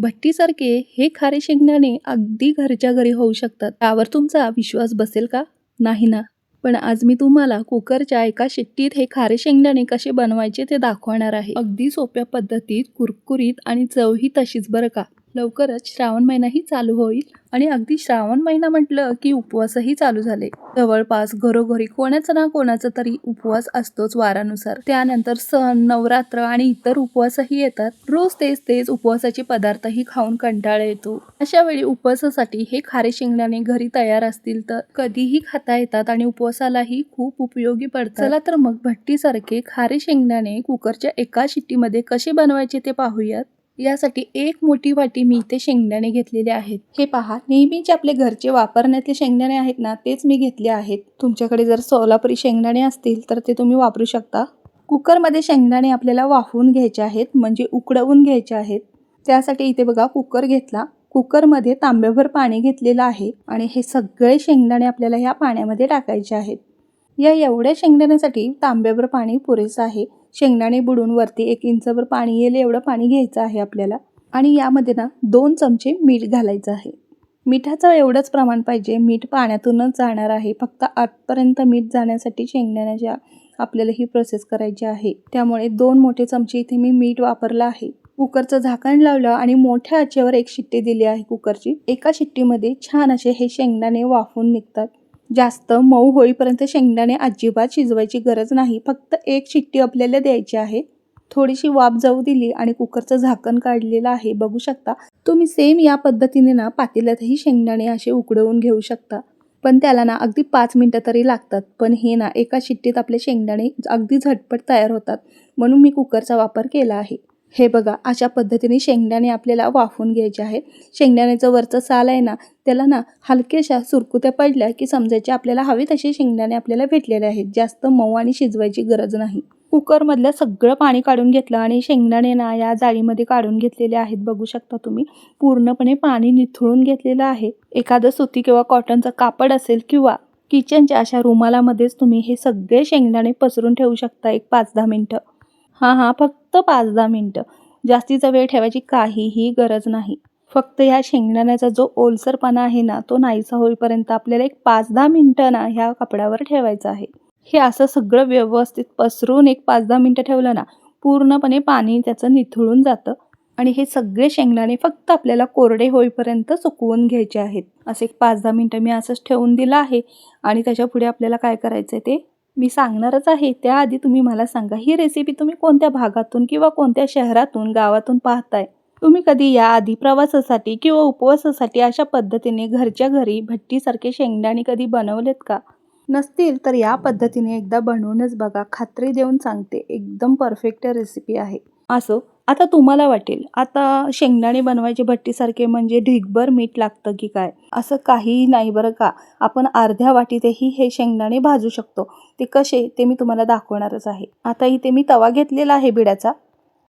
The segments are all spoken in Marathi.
भट्टीसारखे हे खारे शेंगदाणे अगदी घरच्या घरी होऊ शकतात. त्यावर तुमचा विश्वास बसेल का? नाही ना? पण आज मी तुम्हाला कुकरच्या एका शिट्टीत हे खारे शेंगदाणे कसे बनवायचे ते दाखवणार आहे. अगदी सोप्या पद्धतीत, कुरकुरीत आणि चवही तशीच बरं का. लवकरच श्रावण महिनाही चालू होईल आणि अगदी श्रावण महिना म्हटलं की उपवासही चालू झाले. जवळपास घरोघरी कोणाचा ना कोणाचा तरी उपवास असतोच वारानुसार. त्यानंतर सण, नवरात्र आणि इतर उपवासही येतात. रोज तेच तेच उपवासाचे पदार्थही खाऊन कंटाळा येतो. अशा वेळी उपवासासाठी हे खारे शेंगदाणे घरी तयार असतील तर कधीही खाता येतात आणि उपवासालाही खूप उपयोगी पडतात. चला तर मग भट्टीसारखे खारे शेंगदाणे कुकरच्या एका शिट्टीमध्ये कसे बनवायचे ते पाहूयात. यासाठी एक मोठी वाटी मी इथे शेंगदाणे घेतलेले आहेत. हे पहा, नेहमीचे आपले घरचे वापरण्यातले शेंगदाणे आहेत ना, तेच मी घेतले आहेत. तुमच्याकडे जर सोलापुरी शेंगदाणे असतील तर ते तुम्ही वापरू शकता. कुकरमध्ये शेंगदाणे आपल्याला वाफवून घ्यायचे आहेत, म्हणजे उकडवून घ्यायचे आहेत. त्यासाठी इथे बघा कुकर घेतला. कुकरमध्ये तांब्याभर पाणी घेतलेलं आहे आणि हे सगळे शेंगदाणे आपल्याला ह्या पाण्यामध्ये टाकायचे आहेत. या एवढ्या शेंगदाण्यासाठी तांब्याभर पाणी पुरेसं आहे. शेंगदाणे बुडून वरती 1 इंचभर पाणी येईल एवढं पाणी घ्यायचं आहे आपल्याला. आणि यामध्ये ना 2 चमचे मीठ घालायचं आहे. मिठाचं एवढंच प्रमाण पाहिजे. मीठ पाण्यातूनच जाणार आहे. फक्त आतपर्यंत मीठ जाण्यासाठी शेंगदाण्याच्या आपल्याला ही प्रोसेस करायची आहे. त्यामुळे 2 मोठे चमचे इथे मी मीठ वापरलं आहे. कुकरचं झाकण लावलं आणि मोठ्या आचेवर 1 शिट्टी दिली आहे कुकरची. एका शिट्टीमध्ये छान असे हे शेंगदाणे वाफून निघतात. जास्त मऊ होईपर्यंत शेंगदाणे अजिबात शिजवायची गरज नाही. फक्त 1 शिट्टी आपल्याला द्यायची आहे. थोडीशी वाफ जाऊ दिली आणि कुकरचं झाकण काढलेलं आहे. बघू शकता तुम्ही सेम या पद्धतीने ना पातेल्यातही शेंगदाणे असे उकडवून घेऊ शकता. पण त्याला ना अगदी 5 मिनिटं तरी लागतात. पण हे ना एका शिट्टीत आपले शेंगदाणे अगदी झटपट तयार होतात. म्हणून मी कुकरचा वापर केला आहे. हे बघा, अशा पद्धतीने शेंगदाणे आपल्याला वाफवून घ्यायचे आहेत. शेंगदाण्याचं वरचं साल आहे ना, त्याला ना हलक्याशा सुरकुत्या पडल्या की समजायचे आपल्याला हवे तसे शेंगदाणे आपल्याला भेटलेले आहेत. जास्त मऊ आणि शिजवायची गरज नाही. कुकरमधलं सगळं पाणी काढून घेतलं आणि शेंगदाणे ना या जाळीमध्ये काढून घेतलेले आहेत. बघू शकता तुम्ही पूर्णपणे पाणी निथळून घेतलेलं आहे. एखादं सुती किंवा कॉटनचं कापड असेल किंवा किचनच्या अशा रुमालामध्येच तुम्ही हे सगळे शेंगदाणे पसरून ठेवू शकता 5-10 मिनिटं. फक्त 5-10 मिनिटं. जास्तीचा वेळ ठेवायची काहीही गरज नाही. फक्त ह्या शेंगदाण्याचा जो ओलसरपणा आहे ना, तो नाहीसा होईपर्यंत आपल्याला 5-10 मिनिटं ना ह्या कपड्यावर ठेवायचं आहे. हे असं सगळं व्यवस्थित पसरून 5-10 मिनिटं ठेवलं ना, पूर्णपणे पाणी त्याचं निथळून जातं आणि हे सगळे शेंगदाणे फक्त आपल्याला कोरडे होईपर्यंत सुकवून घ्यायचे आहेत. असे 5-10 मिनिटं मी असंच ठेवून दिलं आहे आणि त्याच्या पुढे आपल्याला काय करायचं ते मी सांगणारच आहे. त्याआधी तुम्ही मला सांगा, ही रेसिपी तुम्ही कोणत्या भागातून किंवा कोणत्या शहरातून, गावातून पाहताय? तुम्ही कधी याआधी प्रवासासाठी किंवा उपवासासाठी अशा पद्धतीने घरच्या घरी भट्टीसारखे शेंगदाणे कधी बनवलेत का? नसतील तर या पद्धतीने एकदा बनवूनच बघा. खात्री देऊन सांगते, एकदम परफेक्ट रेसिपी आहे. असो, आता तुम्हाला वाटेल आता शेंगदाणे बनवायचे भट्टीसारखे म्हणजे ढीगभर मीठ लागतं की काय? असं काहीही नाही बरं का. आपण अर्ध्या वाटीतही हे शेंगदाणे भाजू शकतो. ते कसे ते मी तुम्हाला दाखवणारच आहे. आता इथे मी तवा घेतलेला आहे बिड्याचा.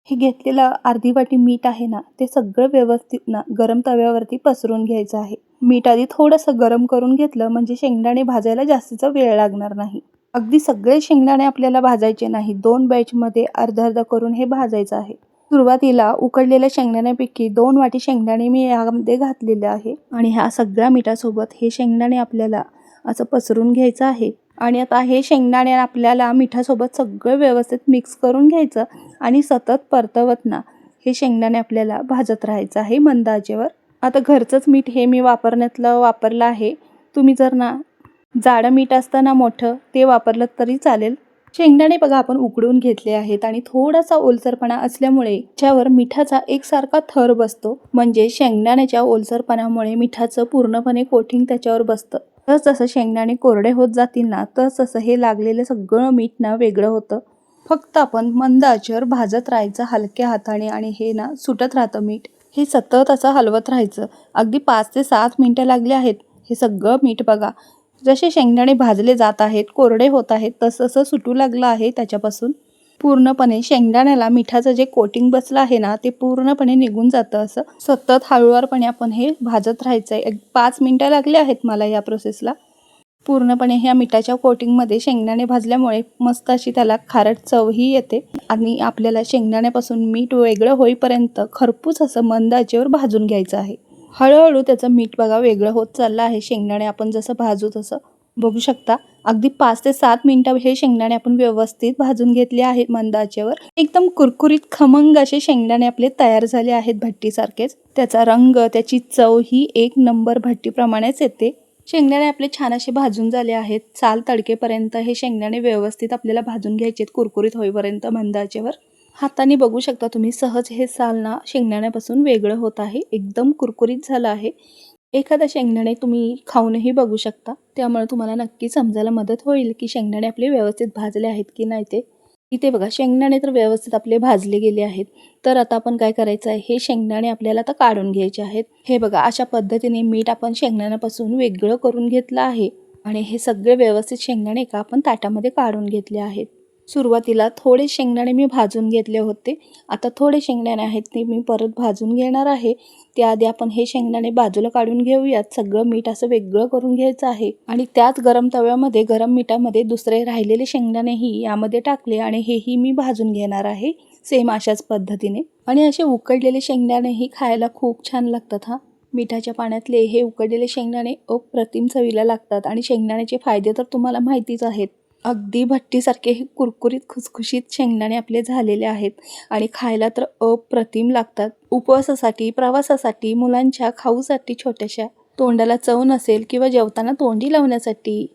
हे घेतलेलं अर्धी वाटी मीठ आहे ना, ते सगळं व्यवस्थित ना गरम तव्यावरती पसरून घ्यायचं आहे. मीठ आधी थोडंसं गरम करून घेतलं म्हणजे शेंगदाणे भाजायला जास्तीचा वेळ लागणार नाही. अगदी सगळे शेंगदाणे आपल्याला भाजायचे नाही. 2 बॅचमध्ये अर्धा करून हे भाजायचं आहे. सुरुवातीला उकडलेल्या शेंगदाण्यापैकी 2 वाटी शेंगदाणे मी यामध्ये घातलेले आहे आणि ह्या सगळ्या मिठासोबत हे शेंगदाणे आपल्याला असं पसरून घ्यायचं आहे. आणि आता हे शेंगदाणे आपल्याला मिठासोबत सगळं व्यवस्थित मिक्स करून घ्यायचं आणि सतत परतवत ना हे शेंगदाणे आपल्याला भाजत राहायचं आहे मंद आचेवर. आता घरचंच मीठ हे मी वापरलं आहे. तुम्ही जर ना जाडं मीठ असतं ना मोठं, ते वापरलं तरी चालेल. शेंगदाणे बघा आपण उकडून घेतले आहेत आणि थोडासा ओलसरपणा असल्यामुळे त्याच्यावर मिठाचा एकसारखा थर बसतो. म्हणजे शेंगदाण्याच्या ओलसरपणामुळे मिठाचं पूर्णपणे कोटिंग त्याच्यावर बसतं. जसं शेंगदाणे कोरडे होत जातील ना, तसं हे लागलेलं सगळं मीठ ना वेगळं होतं. फक्त आपण मंद आचेवर भाजत राहायचं हलक्या हाताने आणि हे ना सुटत राहतं मीठ. हे सतत असं हलवत राहायचं. अगदी 5 ते 7 मिनिटं लागली आहेत. हे सगळं मीठ बघा जसे शेंगदाणे भाजले जात आहेत, कोरडे होत आहेत, तसं सुटू लागलं आहे त्याच्यापासून. पूर्णपणे शेंगदाण्याला मिठाचं जे कोटिंग बसलं आहे ना, ते पूर्णपणे निघून जातं. असं सतत हळूवारपणे आपण हे भाजत राहायचं आहे. 5 मिनिटं लागले आहेत मला या प्रोसेसला. पूर्णपणे ह्या मिठाच्या कोटिंगमध्ये शेंगदाणे भाजल्यामुळे मस्त अशी त्याला खारट चवही येते आणि आपल्याला शेंगदाण्यापासून मीठ वेगळं होईपर्यंत खरपूस असं मंद आचेवर भाजून घ्यायचं आहे. हळूहळू त्याचं मीठ बघा वेगळं होत चाललं आहे. शेंगदाणे आपण जसं भाजू तसं बघू शकता. अगदी 5 ते 7 मिनिटं हे शेंगदाणे आपण व्यवस्थित भाजून घेतले आहेत मंद आचेवर. एकदम कुरकुरीत खमंग असे शेंगदाणे आपले तयार झाले आहेत भट्टीसारखेच. त्याचा रंग, त्याची चव ही एक नंबर भट्टीप्रमाणेच येते. शेंगदाणे आपले छान असे भाजून झाले आहेत. साल तडकेपर्यंत हे शेंगदाणे व्यवस्थित आपल्याला भाजून घ्यायचे आहेत कुरकुरीत होईपर्यंत मंद आचेवर. हाताने बघू शकता तुम्ही सहज हे साल ना शेंगदाण्यापासून वेगळं होत आहे. एकदम कुरकुरीत झालं आहे. एखादा शेंगदाणे तुम्ही खाऊनही बघू शकता. त्यामुळे तुम्हाला नक्की समजायला मदत होईल की शेंगदाणे आपले व्यवस्थित भाजले आहेत की नाही ते. इथे बघा शेंगदाणे तर व्यवस्थित आपले भाजले गेले आहेत. तर आता आपण काय करायचं आहे, हे शेंगदाणे आपल्याला आता काढून घ्यायचे आहेत. हे बघा अशा पद्धतीने मीठ आपण शेंगदाण्यापासून वेगळं करून घेतलं आहे आणि हे सगळे व्यवस्थित शेंगदाणे एका आपण ताटामध्ये काढून घेतले आहेत. सुरुवातीला थोडे शेंगदाणे मी भाजून घेतले होते. आता थोडे शेंगदाणे आहेत ते मी परत भाजून घेणार आहे. त्याआधी आपण हे शेंगदाणे बाजूला काढून घेऊयात. सगळं मीठ असं वेगळं करून घ्यायचं आहे आणि त्याच गरम तव्यामध्ये गरम मिठामध्ये दुसरे राहिलेले शेंगदाणेही यामध्ये टाकले आणि हेही मी भाजून घेणार आहे सेम अशाच पद्धतीने. आणि असे उकडलेले शेंगदाणेही खायला खूप छान लागतात हा. मिठाच्या पाण्यातले हे उकडलेले शेंगदाणे अप्रतिम चवीला लागतात आणि शेंगदाण्याचे फायदे तर तुम्हाला माहितीच आहेत. अगदी भट्टीसारखे हे कुरकुरीत खुसखुशीत शेंगदाणे आपले झालेले आहेत आणि खायला तर अप्रतिम लागतात. उपवासासाठी, प्रवासासाठी, मुलांच्या खाऊसाठी छोट्याशा, तोंडाला चव नसेल किंवा जेवताना तोंडी लावण्यासाठी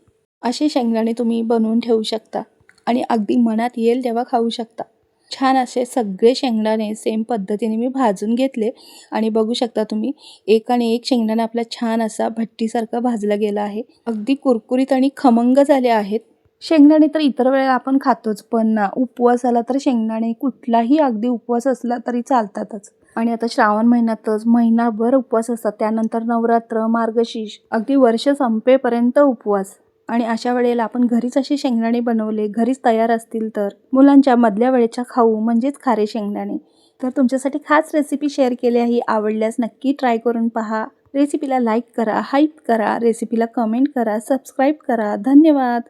असे शेंगदाणे तुम्ही बनवून ठेवू शकता आणि अगदी मनात येईल तेव्हा खाऊ शकता. छान असे सगळे शेंगदाणे सेम पद्धतीने मी भाजून घेतले आणि बघू शकता तुम्ही एकाने एक शेंगदाणा आपला छान असा भट्टीसारखा भाजला गेला आहे. अगदी कुरकुरीत आणि खमंग झाले आहेत. शेंगदाणे तर इतर वेळेला आपण खातोच, पण ना उपवासाला तर शेंगदाणे कुठलाही अगदी उपवास असला तरी चालतातच. आणि आता श्रावण महिन्यातच महिनाभर उपवास असतात. त्यानंतर नवरात्र, मार्गशीर्ष, अगदी वर्ष संपेपर्यंत उपवास. आणि अशा वेळेला आपण घरीच असे शेंगदाणे बनवले, घरीच तयार असतील तर मुलांच्या मधल्या वेळेच्या खाऊ म्हणजेच खारे शेंगदाणे. तर तुमच्यासाठी खास रेसिपी शेअर केली आहे. आवडल्यास नक्की ट्राय करून पहा. रेसिपीला लाईक करा, हाईप करा, रेसिपीला कमेंट करा, सबस्क्राईब करा. धन्यवाद.